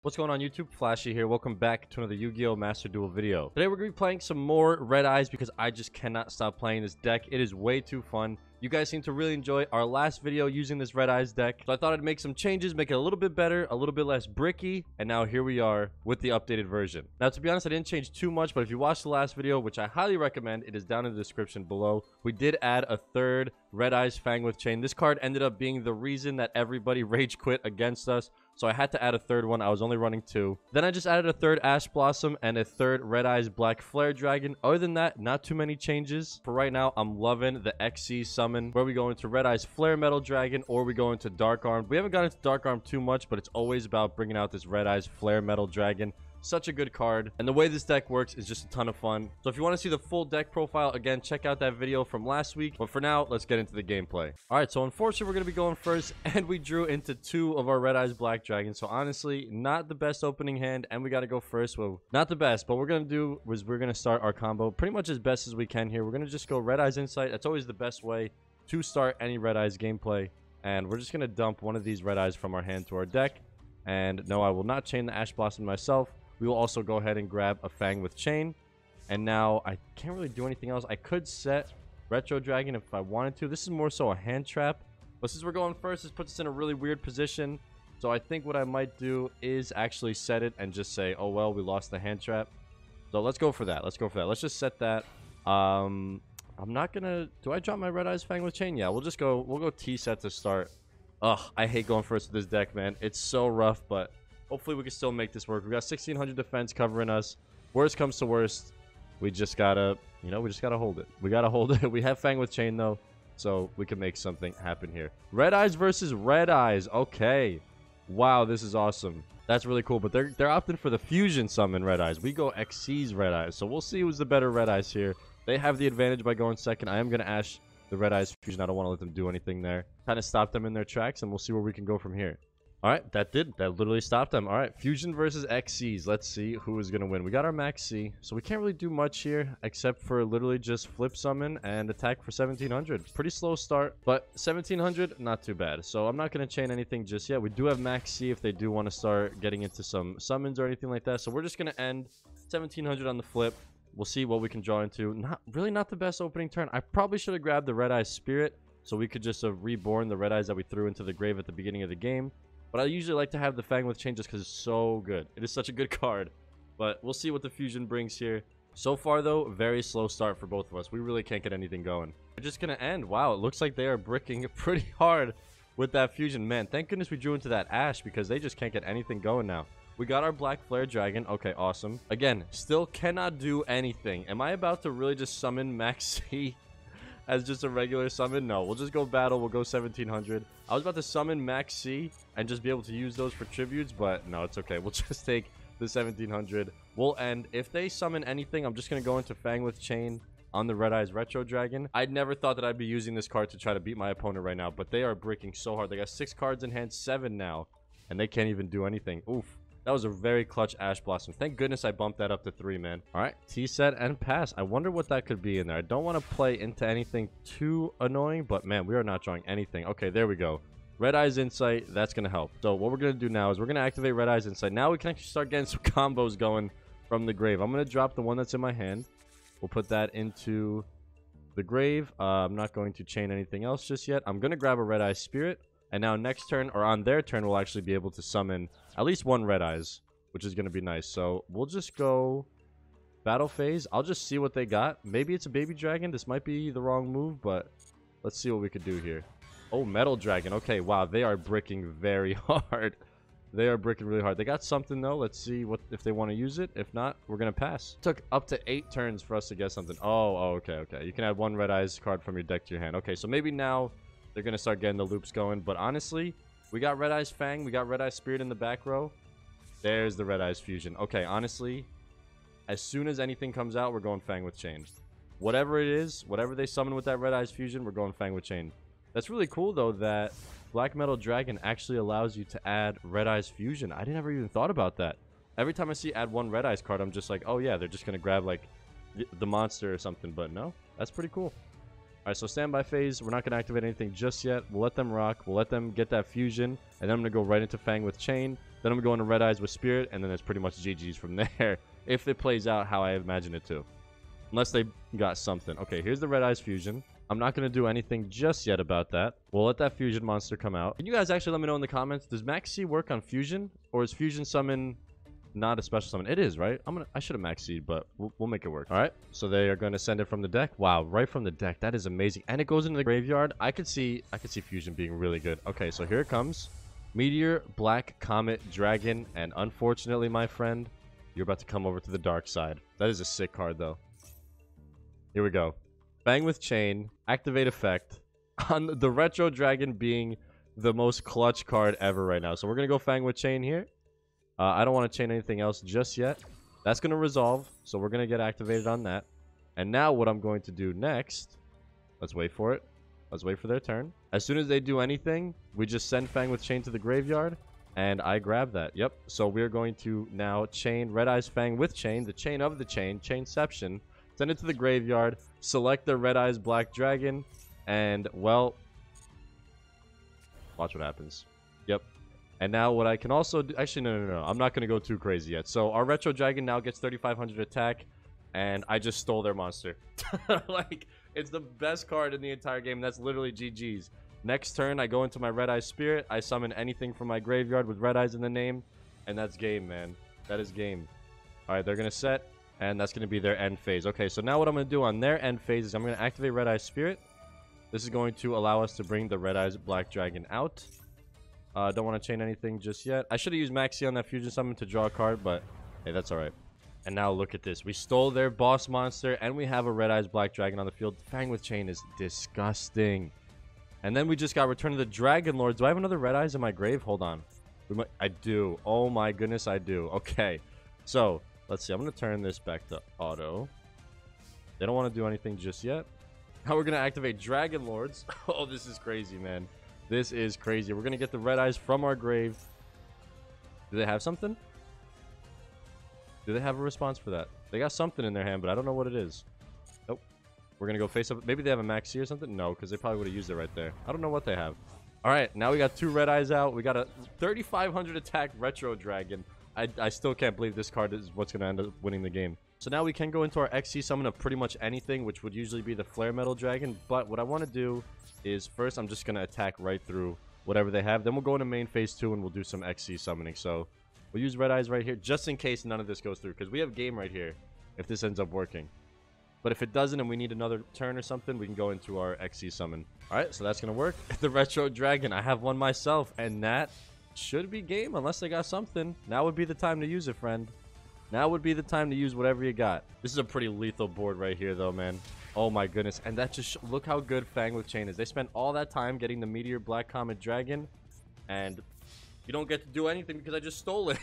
What's going on YouTube? Flashy here. Welcome back to another Yu-Gi-Oh! Master Duel video. Today we're going to be playing some more Red Eyes because I just cannot stop playing this deck. It is way too fun. You guys seem to really enjoy our last video using this Red Eyes deck. So I thought I'd make some changes, make it a little bit better, a little bit less bricky. And now here we are with the updated version. Now to be honest, I didn't change too much, but if you watched the last video, which I highly recommend, it is down in the description below. We did add a third Red Eyes Fang with Chain. This card ended up being the reason that everybody rage quit against us. So I had to add a third one. I was only running two. Then I just added a third Ash Blossom and a third Red Eyes Black Flare Dragon. Other than that, not too many changes. For right now, I'm loving the XYZ summon where we go into Red Eyes Flare Metal Dragon or we go into Dark Arm. We haven't gotten into Dark Arm too much, but it's always about bringing out this Red Eyes Flare Metal Dragon. Such a good card, and the way this deck works is just a ton of fun. So if you want to see the full deck profile, again, check out that video from last week. But for now, let's get into the gameplay. All right, so unfortunately, we're going to be going first, and we drew into two of our Red Eyes Black Dragons. So honestly, not the best opening hand, and we got to go first. Well, not the best, but what we're going to do is we're going to start our combo pretty much as best as we can here. We're going to just go Red Eyes Insight. That's always the best way to start any Red Eyes gameplay. And we're just going to dump one of these Red Eyes from our hand to our deck. And no, I will not chain the Ash Blossom myself. We will also go ahead and grab a Fang with Chain. And now I can't really do anything else. I could set Retro Dragon if I wanted to. This is more so a hand trap. But since we're going first, this puts us in a really weird position. So I think what I might do is actually set it and just say, oh, well, we lost the hand trap. So let's go for that. Let's go for that. Let's just set that. I'm not going to... Do I drop my Red Eyes Fang with Chain? Yeah, we'll go T-set to start. Ugh, I hate going first with this deck, man. It's so rough, but... hopefully we can still make this work. We got 1600 defense covering us. Worst comes to worst, we just gotta, we just gotta hold it. We gotta hold it. We have Fang with Chain though, so we can make something happen here. Red Eyes versus Red Eyes. Okay, wow, this is awesome. That's really cool. But they're opting for the fusion summon Red Eyes. We go XYZ Red Eyes, so we'll see who's the better Red Eyes here. They have the advantage by going second. I am gonna Ash the Red Eyes fusion. I don't want to let them do anything there. Kind of stop them in their tracks, and we'll see where we can go from here. All right, that literally stopped them. All right, Fusion versus XYZ. Let's see who is going to win. We got our Max C, so we can't really do much here except for literally just flip summon and attack for 1700. Pretty slow start, but 1700, not too bad. So I'm not going to chain anything just yet. We do have Max C if they do want to start getting into some summons or anything like that. So we're just going to end 1700 on the flip. We'll see what we can draw into. Not the best opening turn. I probably should have grabbed the Red Eyes Spirit so we could just have reborn the Red Eyes that we threw into the grave at the beginning of the game. But I usually like to have the Fang with Chain just because it's so good. It is such a good card. But we'll see what the Fusion brings here. So far, though, very slow start for both of us. We really can't get anything going. We're just going to end. Wow, it looks like they are bricking pretty hard with that Fusion. Man, thank goodness we drew into that Ash because they just can't get anything going now. We got our Black Flare Dragon. Okay, awesome. Again, still cannot do anything. Am I about to really just summon Max C as just a regular summon? No, we'll just go battle. We'll go 1700. I was about to summon Max C and just be able to use those for tributes, but no, it's okay. We'll just take the 1700. We'll end. If they summon anything, I'm just going to go into Fang with Chain on the Red Eyes Retro Dragon. I never thought that I'd be using this card to try to beat my opponent right now, but they are breaking so hard. They got 6 cards in hand, 7 now, and they can't even do anything. Oof. That was a very clutch Ash Blossom. Thank goodness I bumped that up to 3, man. All right, T-set and pass. I wonder what that could be in there. I don't want to play into anything too annoying, but man, we are not drawing anything. Okay, there we go. Red Eyes Insight, that's going to help. So what we're going to do now is we're going to activate Red Eyes Insight. Now we can actually start getting some combos going from the grave. I'm going to drop the one that's in my hand. We'll put that into the grave. I'm not going to chain anything else just yet. I'm going to grab a Red Eyes Spirit. And now next turn, or on their turn, we'll actually be able to summon at least one Red Eyes, which is going to be nice. So we'll just go battle phase. I'll just see what they got. Maybe it's a baby dragon. This might be the wrong move, but let's see what we could do here. Oh, metal dragon. Okay, wow, they are bricking very hard. They are bricking really hard. They got something, though. Let's see if they want to use it. If not, we're going to pass. It took up to 8 turns for us to get something. Oh, okay. You can add 1 Red Eyes card from your deck to your hand. Okay, so maybe now they're going to start getting the loops going. But honestly, we got Red Eyes Fang. We got Red Eyes Spirit in the back row. There's the Red Eyes Fusion. Okay, honestly, as soon as anything comes out, we're going Fang with Chain. Whatever it is, whatever they summon with that Red Eyes Fusion, we're going Fang with Chain. That's really cool, though, that Black Metal Dragon actually allows you to add Red Eyes Fusion. I never even thought about that. Every time I see add 1 Red Eyes card, I'm just like, oh, yeah, they're just going to grab, like, the monster or something. But no, that's pretty cool. All right, so standby phase. We're not going to activate anything just yet. We'll let them rock. We'll let them get that fusion. And then I'm going to go right into Fang with Chain. Then I'm going to Red Eyes with Spirit, and then it's pretty much GG's from there. If it plays out how I imagine it to. Unless they got something. Okay, here's the Red Eyes Fusion. I'm not going to do anything just yet about that. We'll let that Fusion monster come out. Can you guys actually let me know in the comments, does Max C work on Fusion? Or is Fusion Summon not a special summon? It is, right? I should have Max C'd, but we'll make it work. All right, so they are going to send it from the deck. Wow, right from the deck. That is amazing. And it goes into the graveyard. I could see Fusion being really good. Okay, so here it comes. Meteor, Black, Comet, Dragon, and unfortunately, my friend, you're about to come over to the dark side. That is a sick card, though. Here we go. Fang with Chain, activate effect, on the Retro Dragon being the most clutch card ever right now. So we're going to go Fang with Chain here. I don't want to chain anything else just yet. That's going to resolve, so we're going to get activated on that. And now what I'm going to do next, let's wait for it. Let's wait for their turn. As soon as they do anything, we just send Fang with Chain to the graveyard, and I grab that. Yep, so we're going to now chain Red Eyes Fang with Chain, the chain of the chain, Chainception. Send it to the graveyard, select the Red Eyes Black Dragon, and, well, watch what happens. Yep. And now what I can also do... Actually, no. I'm not going to go too crazy yet. So our Retro Dragon now gets 3,500 attack, and I just stole their monster. Like, it's the best card in the entire game. That's literally GG's. Next turn, I go into my Red Eyes Spirit. I summon anything from my graveyard with Red Eyes in the name, and that's game, man. That is game. All right, they're going to set... And that's going to be their end phase. Okay, so now what I'm going to do on their end phase is I'm going to activate Red Eyes Spirit. This is going to allow us to bring the Red Eyes Black Dragon out. Don't want to chain anything just yet. I should have used Maxi on that Fusion Summon to draw a card, but hey, that's alright. And now look at this. We stole their boss monster, and we have a Red Eyes Black Dragon on the field. Fang with Chain is disgusting. And then we just got Return of the Dragon Lord. Do I have another Red Eyes in my grave? Hold on. I do. Oh my goodness, I do. Okay, so... Let's see. I'm going to turn this back to auto. They don't want to do anything just yet. Now we're going to activate Dragon Lords. Oh, this is crazy, man. This is crazy. We're going to get the Red Eyes from our grave. Do they have something? Do they have a response for that? They got something in their hand, but I don't know what it is. Nope. We're going to go face up. Maybe they have a Max C or something? No, because they probably would have used it right there. I don't know what they have. All right. Now we got two Red Eyes out. We got a 3,500 attack Retro Dragon. I still can't believe this card is what's going to end up winning the game. So now we can go into our XC summon of pretty much anything, which would usually be the Flare Metal Dragon. But what I want to do is first I'm just going to attack right through whatever they have. Then we'll go into main phase 2 and we'll do some XC summoning. So we'll use Red Eyes right here just in case none of this goes through. Because we have game right here if this ends up working. But if it doesn't and we need another turn or something, we can go into our XC summon. Alright, so that's going to work. The Retro Dragon, I have one myself. And that... should be game unless they got something. Now would be the time to use it, friend. Now would be the time to use whatever you got. This is a pretty lethal board right here, though, man. Oh my goodness. And that just look how good Fang with Chain is. They spent all that time getting the Meteor Black Comet Dragon, and you don't get to do anything because I just stole it.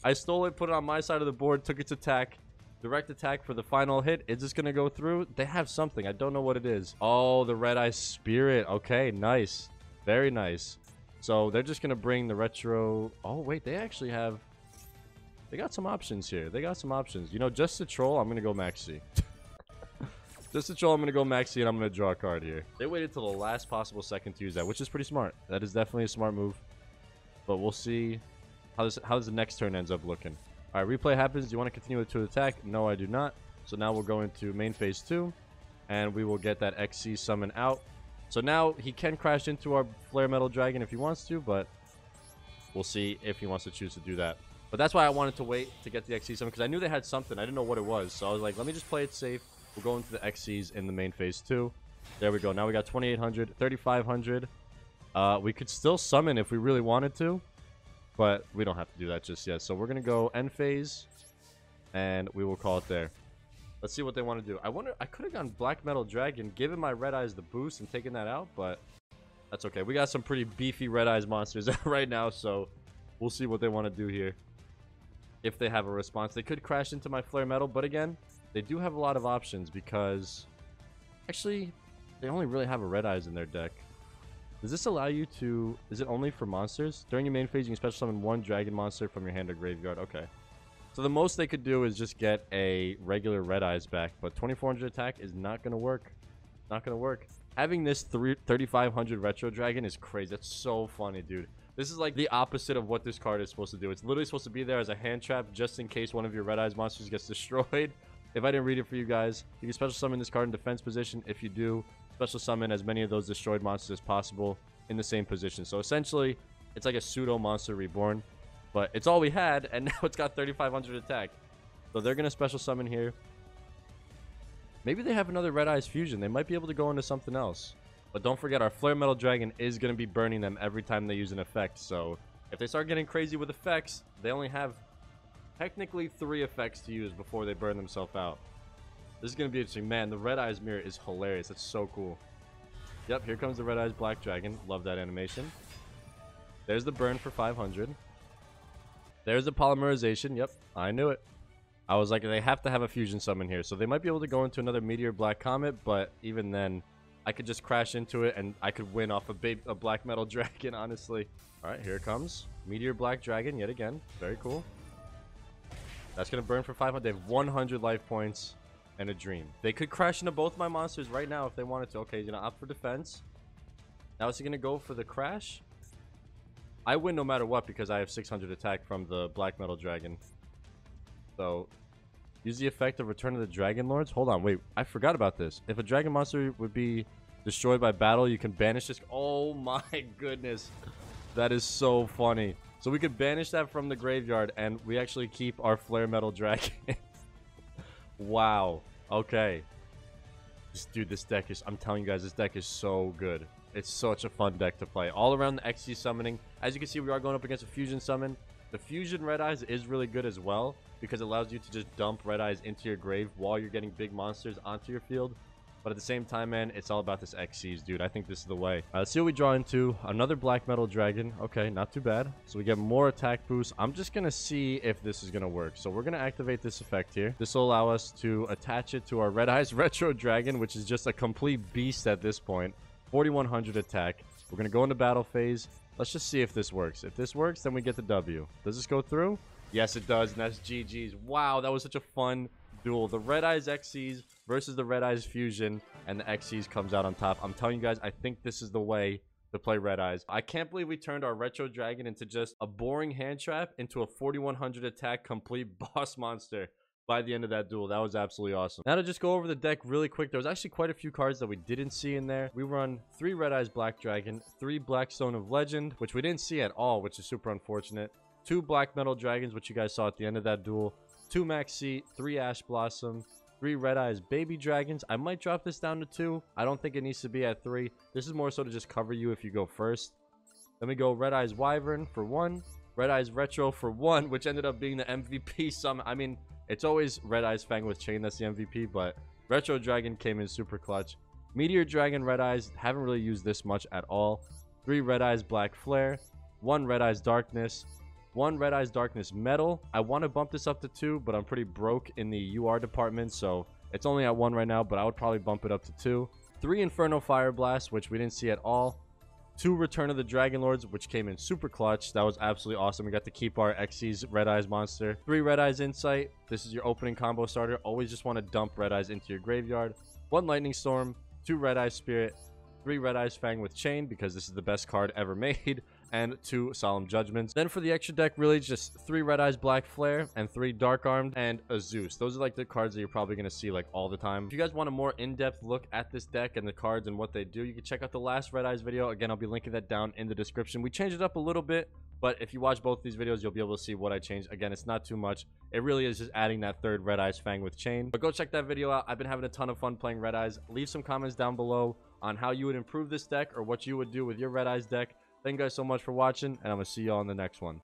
I stole it, put it on my side of the board, took its attack, direct attack for the final hit. Is this gonna go through? They have something. I don't know what it is. Oh, the Red Eye Spirit. Okay, nice. Very nice. So they're just going to bring the retro... Oh, wait, they actually have... They got some options here. They got some options. You know, just to troll, I'm going to go Maxi. Just to troll, I'm going to go Maxi, and I'm going to draw a card here. They waited till the last possible second to use that, which is pretty smart. That is definitely a smart move. But we'll see how the next turn ends up looking. All right, replay happens. Do you want to continue to attack? No, I do not. So now we'll go into main phase 2, and we will get that XC summon out. So now he can crash into our Flare Metal Dragon if he wants to, but we'll see if he wants to choose to do that. But that's why I wanted to wait to get the XC summon, because I knew they had something. I didn't know what it was. So I was like, let me just play it safe. We'll go into the XCs in the main phase 2. There we go. Now we got 2,800, 3,500. We could still summon if we really wanted to, but we don't have to do that just yet. So we're going to go end phase, and we will call it there. Let's see what they want to do. I wonder, I could have gone Black Metal Dragon, given my Red Eyes the boost and taken that out, but that's okay. We got some pretty beefy Red Eyes monsters right now, so we'll see what they want to do here. If they have a response, they could crash into my Flare Metal, but again, they do have a lot of options because actually, they only really have a Red Eyes in their deck. Does this allow you to... Is it only for monsters? During your main phase, you can special summon one dragon monster from your hand or graveyard. Okay. So the most they could do is just get a regular Red Eyes back, but 2,400 attack is not going to work. Not going to work. Having this 3,500 Retro Dragon is crazy. That's so funny, dude. This is like the opposite of what this card is supposed to do. It's literally supposed to be there as a hand trap just in case one of your Red Eyes monsters gets destroyed. If I didn't read it for you guys, you can special summon this card in defense position. If you do, special summon as many of those destroyed monsters as possible in the same position. So essentially, it's like a pseudo monster reborn, but it's all we had, and now it's got 3,500 attack. So they're gonna special summon here. Maybe they have another Red Eyes fusion. They might be able to go into something else. But don't forget, our Flare Metal Dragon is gonna be burning them every time they use an effect. So if they start getting crazy with effects, they only have technically 3 effects to use before they burn themselves out. This is gonna be interesting. Man, the Red Eyes mirror is hilarious. That's so cool. Yep, here comes the Red Eyes Black Dragon. Love that animation. There's the burn for 500. There's the polymerization. Yep, I knew it. I was like, they have to have a fusion summon here. So they might be able to go into another Meteor Black Comet, but even then, I could just crash into it and I could win off a Black Metal Dragon, honestly. All right, here it comes. Meteor Black Dragon yet again. Very cool. That's going to burn for 500. They have 100 life points and a dream. They could crash into both my monsters right now if they wanted to. Okay, he's going to opt for defense. Now is he going to go for the crash? I win no matter what because I have 600 attack from the Black Metal Dragon. So, use the effect of Return of the Dragon Lords. Hold on, wait. I forgot about this. If a dragon monster would be destroyed by battle, you can banish this. Oh my goodness. That is so funny. So we could banish that from the graveyard, and we actually keep our Flare Metal Dragon. Wow. Okay. Dude, this deck is... I'm telling you guys, this deck is so good. It's such a fun deck to play. All around the XC summoning. As you can see, we are going up against a fusion summon. The fusion Red Eyes is really good as well, because it allows you to just dump Red Eyes into your grave while you're getting big monsters onto your field. But at the same time, man, it's all about this XCs, dude. I think this is the way. Let's see what we draw into. Another Black Metal Dragon. Okay, not too bad. So we get more attack boost. I'm just going to see if this is going to work. So we're going to activate this effect here. This will allow us to attach it to our Red Eyes Retro Dragon, which is just a complete beast at this point. 4,100 attack. We're going to go into battle phase. Let's just see if this works. If this works, then we get the W. Does this go through? Yes, it does, and that's GG's. Wow, that was such a fun duel. The Red Eyes XCs versus the Red Eyes Fusion, and the XCs comes out on top. I'm telling you guys, I think this is the way to play Red Eyes. I can't believe we turned our Retro Dragon into just a boring hand trap into a 4,100 attack complete boss monster by the end of that duel. That was absolutely awesome. Now to just go over the deck really quick, there was actually quite a few cards that we didn't see in there. We run 3 Red Eyes Black Dragon, 3 Black Stone of Legend, which we didn't see at all, which is super unfortunate. 2 Black Metal Dragons, which you guys saw at the end of that duel. 2 Max Seat, 3 Ash Blossom, 3 Red Eyes Baby Dragons. I might drop this down to 2. I don't think it needs to be at 3. This is more so to just cover you if you go first. Then we go Red Eyes Wyvern for 1. Red Eyes Retro for 1, which ended up being the MVP summon. I mean, it's always Red Eyes Fang with Chain that's the MVP, but Retro Dragon came in super clutch. Meteor Dragon Red Eyes, haven't really used this much at all. 3 Red Eyes Black Flare, 1 Red Eyes Darkness, 1 Red Eyes Darkness Metal. I want to bump this up to 2, but I'm pretty broke in the UR department, so it's only at 1 right now, but I would probably bump it up to 2. 3 Inferno Fire Blast, which we didn't see at all. 2 Return of the Dragon Lords, which came in super clutch. That was absolutely awesome. We got to keep our XC's Red Eyes monster. 3 Red Eyes Insight. This is your opening combo starter. Always just want to dump Red Eyes into your graveyard. 1 Lightning Storm, 2 Red Eyes Spirit, 3 Red Eyes Fang with Chain, because this is the best card ever made, and 2 Solemn Judgments. Then for the extra deck, really just 3 Red Eyes Black Flare and 3 Dark Armed and a Zeus. Those are like the cards that you're probably going to see like all the time. If you guys want a more in-depth look at this deck and the cards and what they do, you can check out the last Red Eyes video. Again, I'll be linking that down in the description. We changed it up a little bit, but if you watch both these videos, you'll be able to see what I changed. Again, it's not too much. It really is just adding that 3rd Red Eyes Fang with Chain. But go check that video out. I've been having a ton of fun playing Red Eyes. Leave some comments down below on how you would improve this deck or what you would do with your Red Eyes deck. Thank you guys so much for watching, and I'm going to see you all in the next one.